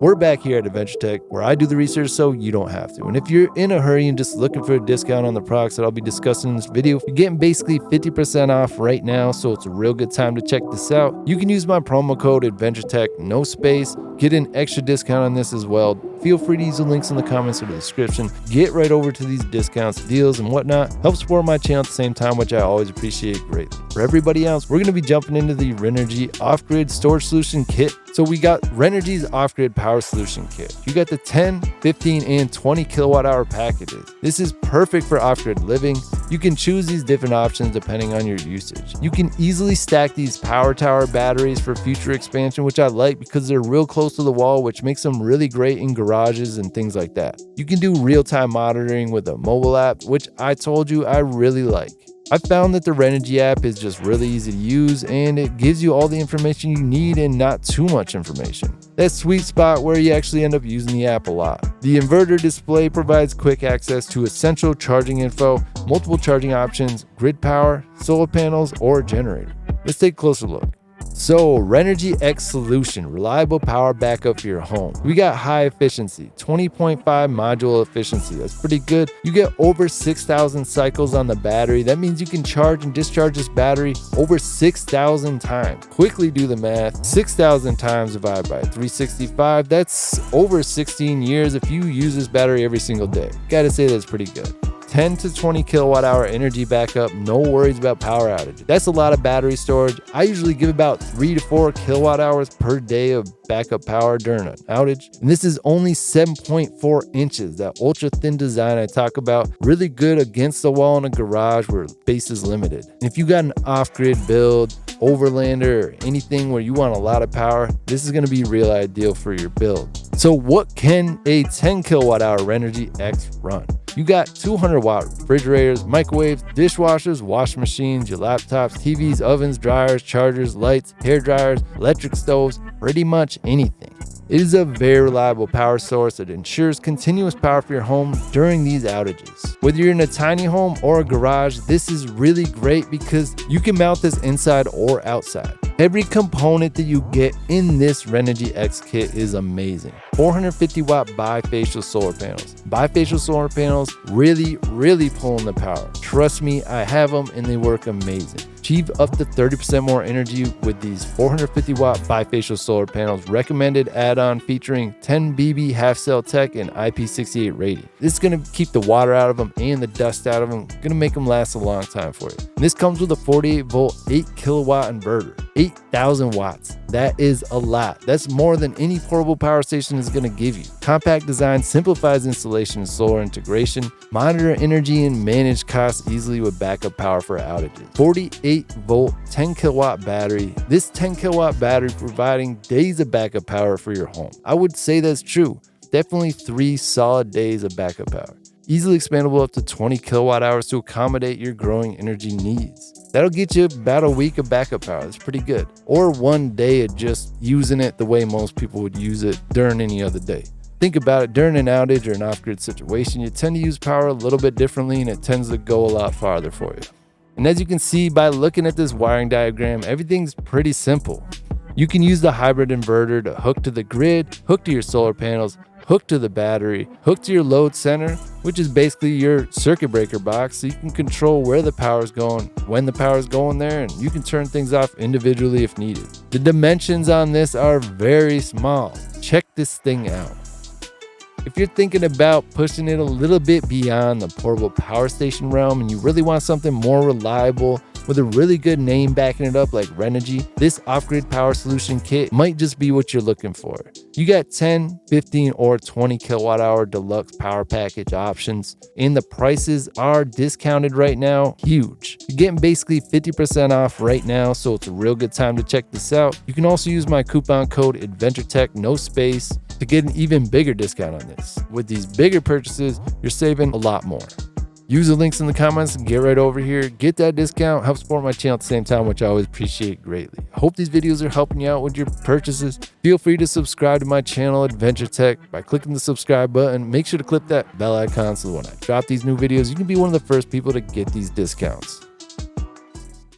We're back here at Adventure Tech, where I do the research so you don't have to. And if you're in a hurry and just looking for a discount on the products that I'll be discussing in this video, you're getting basically 50% off right now, so it's a real good time to check this out. You can use my promo code AdventureTech, no space, get an extra discount on this as well. Feel free to use the links in the comments or the description. Get right over to these discounts, deals, and whatnot. Help support my channel at the same time, which I always appreciate greatly. For everybody else, we're going to be jumping into the RENOGY Off-Grid Storage Solution Kit. So we got RENOGY's Off-Grid Power Solution Kit. You got the 10, 15, and 20 kilowatt hour packages. This is perfect for off-grid living. You can choose these different options depending on your usage. You can easily stack these power tower batteries for future expansion, which I like because they're real close to the wall, which makes them really great in garages and things like that. You can do real-time monitoring with a mobile app, which I told you I really like. I found that the RENOGY app is just really easy to use and it gives you all the information you need and not too much information. That sweet spot where you actually end up using the app a lot. The inverter display provides quick access to essential charging info, multiple charging options, grid power, solar panels, or a generator. Let's take a closer look. So, RENOGY X Solution, reliable power backup for your home. We got high efficiency, 20.5 module efficiency. That's pretty good. You get over 6,000 cycles on the battery. That means you can charge and discharge this battery over 6,000 times. Quickly do the math. 6,000 times divided by 365. That's over 16 years if you use this battery every single day. Gotta say that's pretty good. 10 to 20 kilowatt hour energy backup, no worries about power outages. That's a lot of battery storage. I usually give about 3 to 4 kilowatt hours per day of backup power during an outage. And this is only 7.4 inches, that ultra thin design I talk about, really good against the wall in a garage where space is limited. And if you got an off-grid build, overlander, or anything where you want a lot of power, this is going to be real ideal for your build. So what can a 10 kilowatt hour RENOGY X run? You got 200 watt refrigerators, microwaves, dishwashers, washing machines, your laptops, TVs, ovens, dryers, chargers, lights, hair dryers, electric stoves, pretty much anything. It is a very reliable power source that ensures continuous power for your home during these outages. Whether you're in a tiny home or a garage, this is really great because you can mount this inside or outside. Every component that you get in this RENOGY X kit is amazing. 450 watt bifacial solar panels. Bifacial solar panels really pulling the power. Trust me, I have them and they work amazing. Achieve up to 30% more energy with these 450 watt bifacial solar panels. Recommended add-on featuring 10 BB half cell tech and IP68 rating. This is going to keep the water out of them and the dust out of them. Going to make them last a long time for you. And this comes with a 48 volt 8 kilowatt inverter. 8,000 watts. That is a lot. That's more than any portable power station is going to give you. Compact design simplifies installation and solar integration. Monitor energy and manage costs easily with backup power for outages. 48 volt 10 kilowatt battery. This 10 kilowatt battery providing days of backup power for your home. I would say that's true. Definitely 3 solid days of backup power. Easily expandable up to 20 kilowatt hours to accommodate your growing energy needs. That'll get you about a week of backup power. That's pretty good. Or 1 day of just using it the way most people would use it during any other day. Think about it, during an outage or an off-grid situation, you tend to use power a little bit differently and it tends to go a lot farther for you. And as you can see by looking at this wiring diagram, everything's pretty simple. You can use the hybrid inverter to hook to the grid, hook to your solar panels, hook to the battery, hook to your load center, which is basically your circuit breaker box, so you can control where the power is going, when the power is going there, and you can turn things off individually if needed. The dimensions on this are very small. Check this thing out. If you're thinking about pushing it a little bit beyond the portable power station realm and you really want something more reliable with a really good name backing it up like RENOGY, this off-grid power solution kit might just be what you're looking for. You got 10, 15, or 20 kilowatt hour deluxe power package options, and the prices are discounted right now, huge. You're getting basically 50% off right now, so it's a real good time to check this out. You can also use my coupon code AdventureTech, no space, to get an even bigger discount on this. With these bigger purchases, you're saving a lot more. Use the links in the comments and get right over here. Get that discount, help support my channel at the same time, which I always appreciate greatly. I hope these videos are helping you out with your purchases. Feel free to subscribe to my channel, Adventure Tech, by clicking the subscribe button. Make sure to click that bell icon so when I drop these new videos, you can be one of the first people to get these discounts.